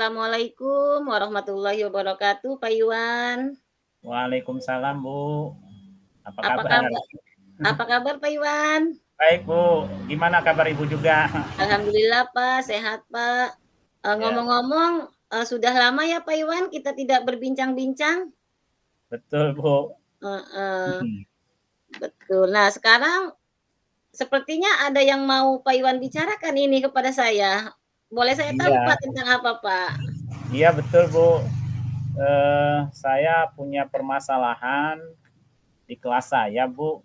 Assalamualaikum warahmatullahi wabarakatuh, Pak Iwan. Waalaikumsalam, Bu. Apa Apa kabar? kabar apa kabar, Pak Iwan? Baik, Bu. Gimana kabar Ibu juga? Alhamdulillah, Pak, sehat, Pak. Ya, Ngomong-ngomong, sudah lama ya, Pak Iwan, kita tidak berbincang-bincang? betul, Bu. Heeh, betul. Nah, sekarang sepertinya ada yang mau Pak Iwan bicarakan ini kepada saya. Boleh saya tahu, Iya, Pak, tentang apa, Pak? iya betul, Bu. Saya punya permasalahan di kelas saya, Bu,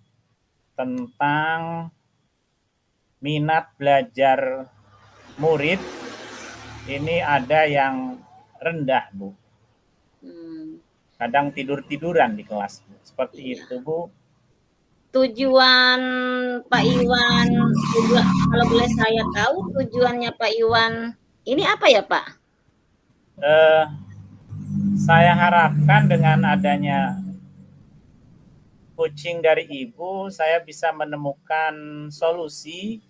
tentang minat belajar murid ini ada yang rendah, Bu. Hmm, Kadang tidur-tiduran di kelas, Bu. Seperti iya. itu, Bu. Tujuan Pak Iwan, kalau boleh saya tahu tujuannya Pak Iwan ini apa ya, Pak? Eh, saya harapkan dengan adanya coaching dari Ibu, saya bisa menemukan solusi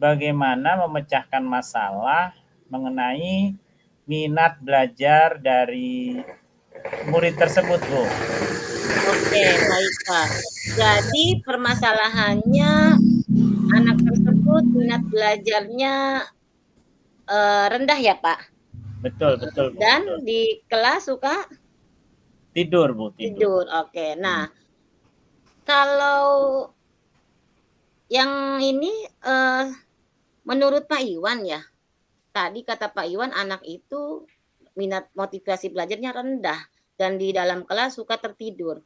bagaimana memecahkan masalah mengenai minat belajar dari murid tersebut, Bu. Oke, baik, Pak. Jadi permasalahannya anak tersebut minat belajarnya, rendah ya, Pak? Betul, betul, Bu. Dan Betul. di kelas suka Tidur, Bu, tidur. tidur, oke. Nah, kalau yang ini, menurut Pak Iwan ya, tadi kata Pak Iwan anak itu minat motivasi belajarnya rendah dan di dalam kelas suka tertidur.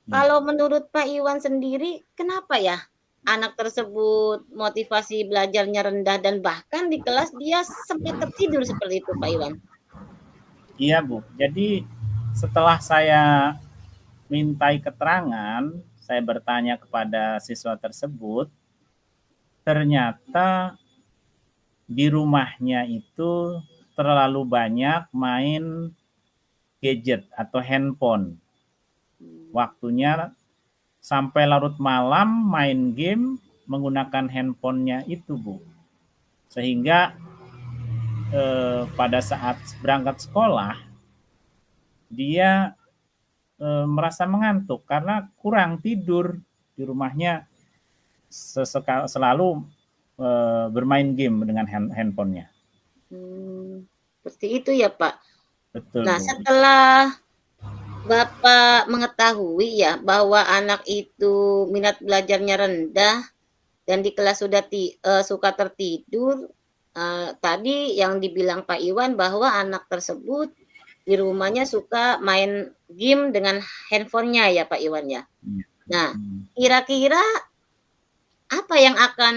Ya. Kalau menurut Pak Iwan sendiri, kenapa ya anak tersebut motivasi belajarnya rendah dan bahkan di kelas dia sempat tertidur seperti itu, Pak Iwan? Iya, Bu. Jadi setelah saya mintai keterangan, saya bertanya kepada siswa tersebut, ternyata di rumahnya itu terlalu banyak main gadget atau handphone. Waktunya sampai larut malam main game menggunakan handphonenya itu, Bu. Sehingga pada saat berangkat sekolah dia merasa mengantuk karena kurang tidur di rumahnya, selalu bermain game dengan handphonenya. Seperti itu ya, Pak. Betul, Nah, Bu. setelah Bapak mengetahui ya bahwa anak itu minat belajarnya rendah dan di kelas suka tertidur, tadi yang dibilang Pak Iwan bahwa anak tersebut di rumahnya suka main game dengan handphonenya ya, Pak Iwan ya. Nah, kira-kira apa yang akan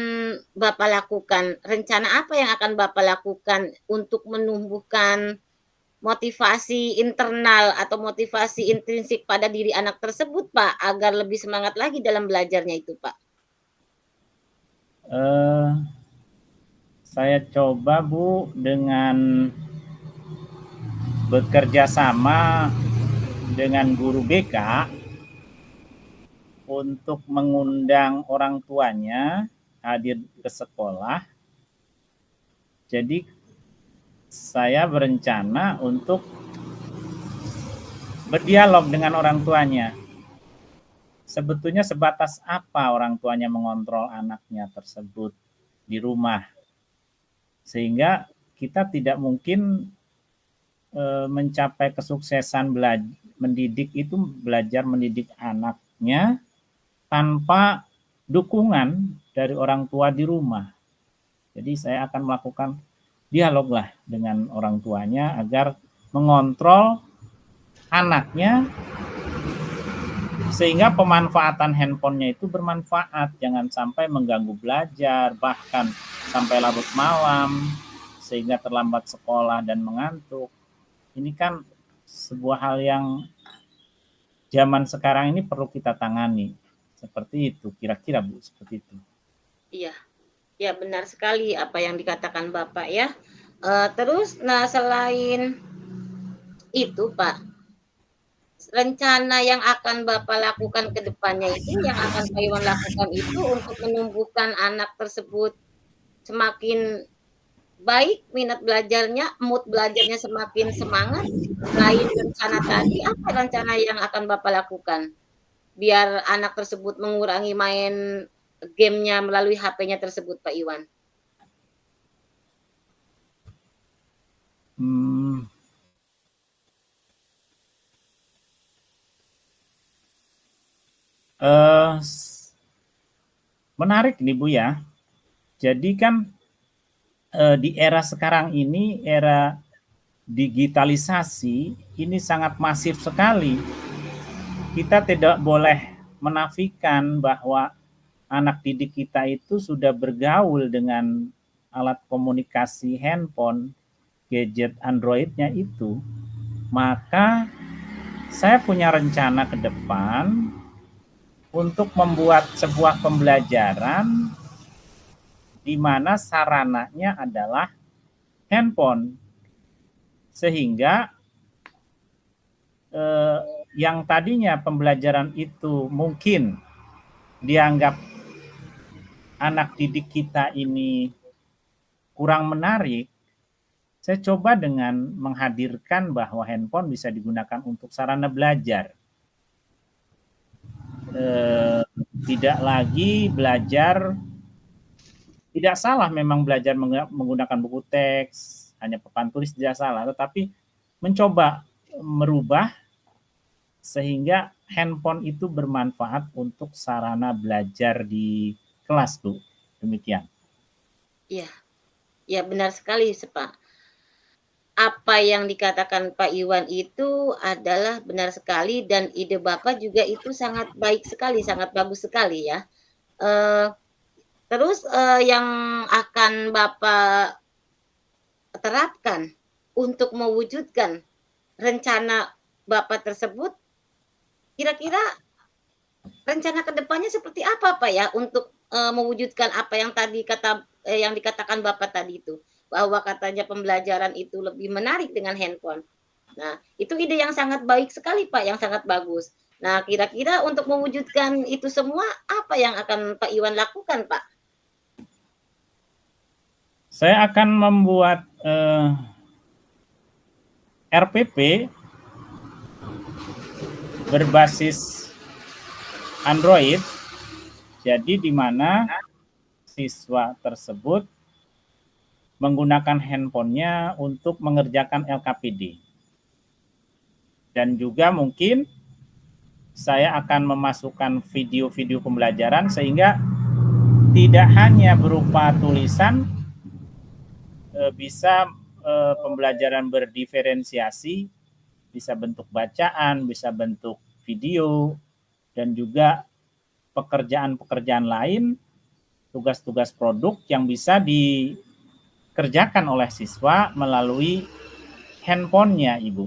Bapak lakukan? Rencana apa yang akan Bapak lakukan untuk menumbuhkan motivasi internal atau motivasi intrinsik pada diri anak tersebut, Pak, agar lebih semangat lagi dalam belajarnya itu, Pak? Saya coba, Bu, dengan bekerja sama dengan guru BK untuk mengundang orang tuanya hadir ke sekolah. Jadi saya berencana untuk berdialog dengan orang tuanya. Sebetulnya sebatas apa orang tuanya mengontrol anaknya tersebut di rumah, sehingga kita tidak mungkin mencapai kesuksesan mendidik itu, belajar mendidik anaknya tanpa dukungan dari orang tua di rumah. Jadi saya akan melakukan dialog lah dengan orang tuanya agar mengontrol anaknya sehingga pemanfaatan handphonenya itu bermanfaat, jangan sampai mengganggu belajar, bahkan sampai larut malam sehingga terlambat sekolah dan mengantuk. Ini kan sebuah hal yang zaman sekarang ini perlu kita tangani. Seperti itu, kira-kira, Bu, seperti itu. Iya, ya benar sekali apa yang dikatakan Bapak ya. Terus, nah selain itu Pak, rencana yang akan Bapak lakukan ke depannya itu, yang akan Pak Iwan lakukan itu untuk menumbuhkan anak tersebut semakin baik minat belajarnya, mood belajarnya semakin semangat. Selain rencana tadi, apa rencana yang akan Bapak lakukan? Biar anak tersebut mengurangi main game-nya melalui HP-nya tersebut, Pak Iwan. Hmm, eh, menarik nih Bu ya. Jadi kan di era sekarang ini, era digitalisasi, ini sangat masif sekali. Kita tidak boleh menafikan bahwa anak didik kita itu sudah bergaul dengan alat komunikasi handphone, gadget Android-nya itu. Maka saya punya rencana ke depan untuk membuat sebuah pembelajaran di mana sarananya adalah handphone. Sehingga yang tadinya pembelajaran itu mungkin dianggap anak didik kita ini kurang menarik, saya coba dengan menghadirkan bahwa handphone bisa digunakan untuk sarana belajar. Tidak lagi belajar, tidak salah memang belajar menggunakan buku teks, hanya papan tulis tidak salah, tetapi mencoba merubah sehingga handphone itu bermanfaat untuk sarana belajar di kelas, Bu. Demikian. Iya, ya benar sekali, Pak. Apa yang dikatakan Pak Iwan itu adalah benar sekali dan ide Bapak juga itu sangat baik sekali, sangat bagus sekali ya. Terus yang akan Bapak terapkan untuk mewujudkan rencana Bapak tersebut, kira-kira rencana kedepannya seperti apa Pak ya untuk mewujudkan apa yang tadi yang dikatakan Bapak tadi itu, bahwa katanya pembelajaran itu lebih menarik dengan handphone. Nah, itu ide yang sangat baik sekali Pak, yang sangat bagus. Nah, kira-kira untuk mewujudkan itu semua, apa yang akan Pak Iwan lakukan, Pak? Saya akan membuat RPP berbasis Android, jadi di mana siswa tersebut menggunakan handphonenya untuk mengerjakan LKPD. Dan juga mungkin saya akan memasukkan video-video pembelajaran sehingga tidak hanya berupa tulisan, bisa pembelajaran berdiferensiasi, bisa bentuk bacaan, bisa bentuk video, dan juga pekerjaan-pekerjaan lain, tugas-tugas produk yang bisa dikerjakan oleh siswa melalui handphonenya, Ibu.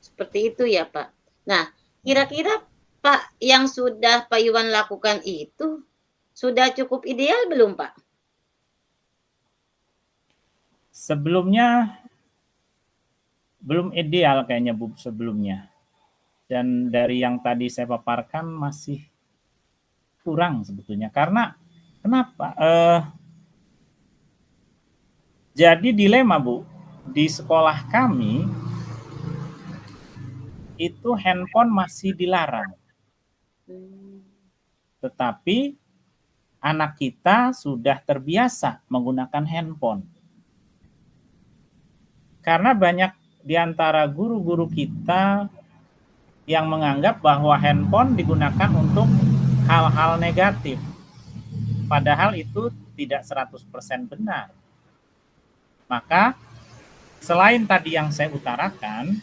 Seperti itu ya, Pak. Nah, kira-kira Pak yang sudah Pak Iwan lakukan itu sudah cukup ideal belum, Pak? Sebelumnya belum ideal kayaknya, Bu, sebelumnya. Dan dari yang tadi saya paparkan masih kurang sebetulnya. Karena kenapa? Jadi dilema, Bu. Di sekolah kami itu handphone masih dilarang. Tetapi anak kita sudah terbiasa menggunakan handphone. Karena banyak di antara guru-guru kita yang menganggap bahwa handphone digunakan untuk hal-hal negatif. Padahal itu tidak 100% benar. Maka selain tadi yang saya utarakan,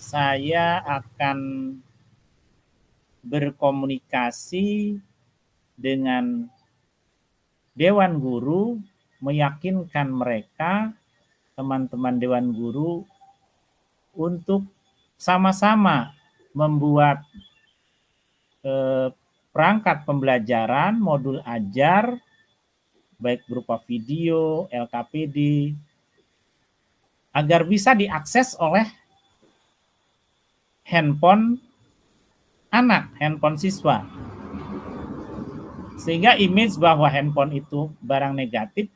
saya akan berkomunikasi dengan Dewan Guru, meyakinkan mereka, teman-teman Dewan Guru, untuk sama-sama membuat perangkat pembelajaran, modul ajar, baik berupa video, LKPD, agar bisa diakses oleh handphone anak, handphone siswa. Sehingga image bahwa handphone itu barang negatif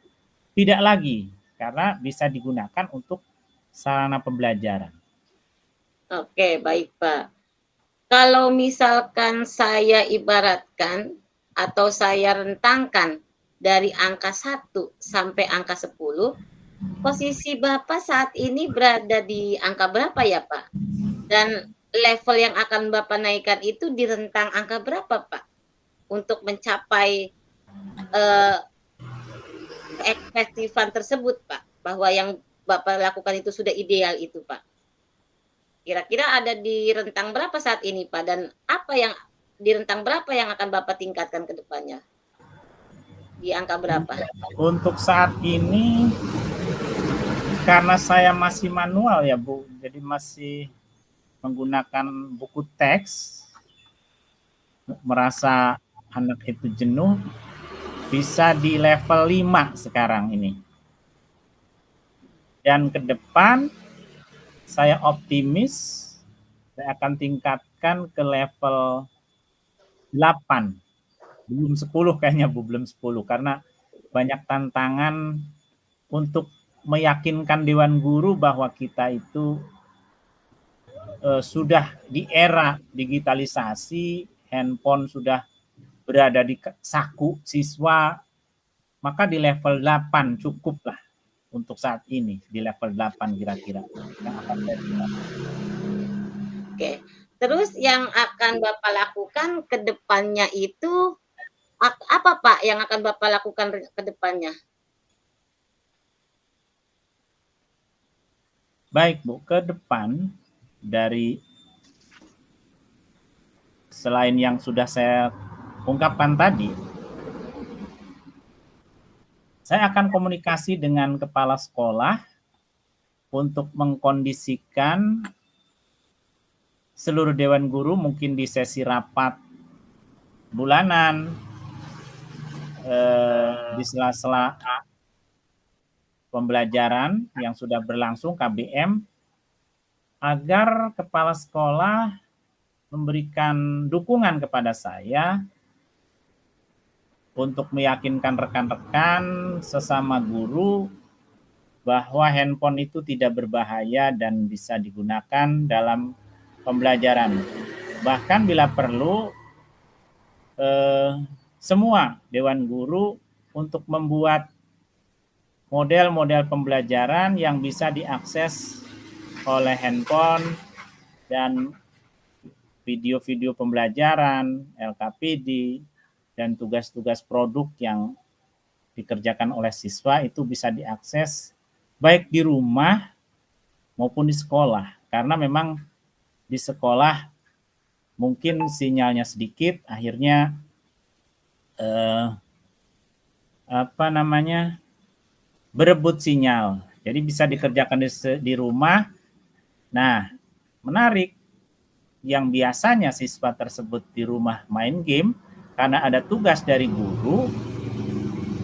tidak lagi, karena bisa digunakan untuk sarana pembelajaran. Oke, baik Pak. Kalau misalkan saya ibaratkan atau saya rentangkan dari angka 1 sampai angka 10, posisi Bapak saat ini berada di angka berapa ya Pak? Dan level yang akan Bapak naikkan itu di rentang angka berapa Pak? Untuk mencapai keefektifan tersebut Pak, bahwa yang Bapak lakukan itu sudah ideal itu Pak. Kira-kira ada di rentang berapa saat ini Pak? Dan apa yang di rentang berapa yang akan Bapak tingkatkan ke depannya? Di angka berapa? Untuk saat ini, karena saya masih manual ya Bu, jadi masih menggunakan buku teks, merasa anak itu jenuh, bisa di level 5 sekarang ini. Dan ke depan saya optimis saya akan tingkatkan ke level 8. Belum 10 kayaknya Bu, belum 10 karena banyak tantangan untuk meyakinkan Dewan Guru bahwa kita itu sudah di era digitalisasi, handphone sudah berada di saku siswa, maka di level 8 cukuplah untuk saat ini, di level 8 kira-kira. Oke. Terus yang akan Bapak lakukan ke depannya itu apa Pak yang akan Bapak lakukan ke depannya? Baik Bu, ke depan dari selain yang sudah saya ungkapkan tadi, saya akan komunikasi dengan kepala sekolah untuk mengkondisikan seluruh Dewan Guru mungkin di sesi rapat bulanan, di sela-sela pembelajaran yang sudah berlangsung KBM, agar kepala sekolah memberikan dukungan kepada saya untuk meyakinkan rekan-rekan sesama guru bahwa handphone itu tidak berbahaya dan bisa digunakan dalam pembelajaran. Bahkan bila perlu semua Dewan Guru untuk membuat model-model pembelajaran yang bisa diakses oleh handphone dan video-video pembelajaran, LKPD, dan tugas-tugas produk yang dikerjakan oleh siswa itu bisa diakses baik di rumah maupun di sekolah. Karena memang di sekolah mungkin sinyalnya sedikit, akhirnya berebut sinyal. Jadi bisa dikerjakan di rumah. Nah, menarik, yang biasanya siswa tersebut di rumah main game, karena ada tugas dari guru,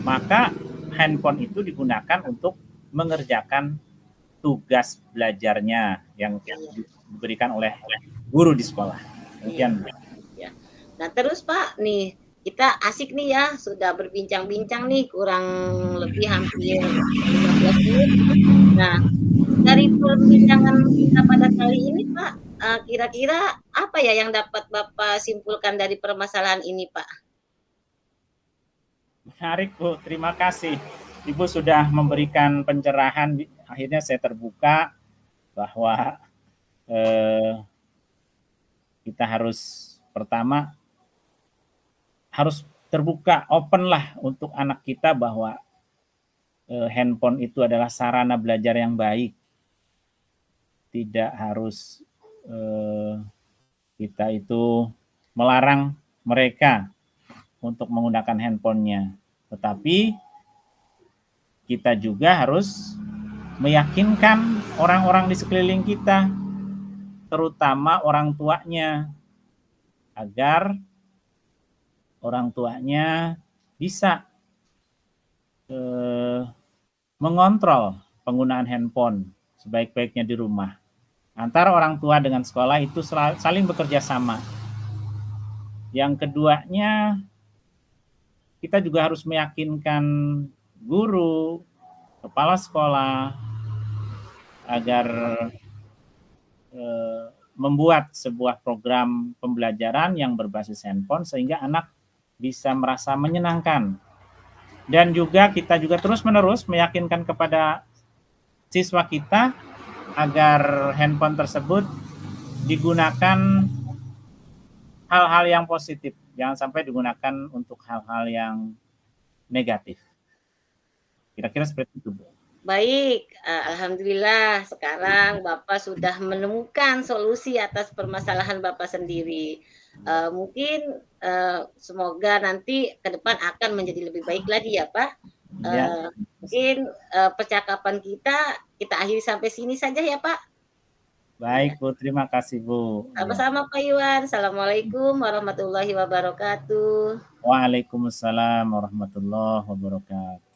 maka handphone itu digunakan untuk mengerjakan tugas belajarnya yang diberikan oleh guru di sekolah. Demikian. Ya. Nah terus Pak, nih kita asik nih ya, sudah berbincang-bincang nih kurang lebih hampir 15 menit. Nah, dari perbincangan kita pada kali ini Pak, kira-kira apa ya yang dapat Bapak simpulkan dari permasalahan ini Pak? Menarik Bu, terima kasih. Ibu sudah memberikan pencerahan, akhirnya saya terbuka bahwa kita harus pertama harus terbuka, open lah untuk anak kita bahwa handphone itu adalah sarana belajar yang baik. Tidak harus kita itu melarang mereka untuk menggunakan handphonenya. Tetapi kita juga harus meyakinkan orang-orang di sekeliling kita, terutama orang tuanya, agar orang tuanya bisa mengontrol penggunaan handphone sebaik-baiknya di rumah. Antara orang tua dengan sekolah itu saling bekerja sama. Yang keduanya, kita juga harus meyakinkan guru, kepala sekolah agar membuat sebuah program pembelajaran yang berbasis handphone sehingga anak bisa merasa menyenangkan. Dan juga kita juga terus-menerus meyakinkan kepada siswa kita agar handphone tersebut digunakan hal-hal yang positif, jangan sampai digunakan untuk hal-hal yang negatif. Kira-kira seperti itu, Bu. Baik, alhamdulillah sekarang Bapak sudah menemukan solusi atas permasalahan Bapak sendiri. Mungkin, semoga nanti ke depan akan menjadi lebih baik lagi ya, Pak. Ya, Mungkin, percakapan kita akhiri sampai sini saja ya, Pak. baik, Bu. Terima kasih, Bu. Ya. Sama-sama Pak Iwan. Assalamualaikum warahmatullahi wabarakatuh. Waalaikumsalam warahmatullahi wabarakatuh.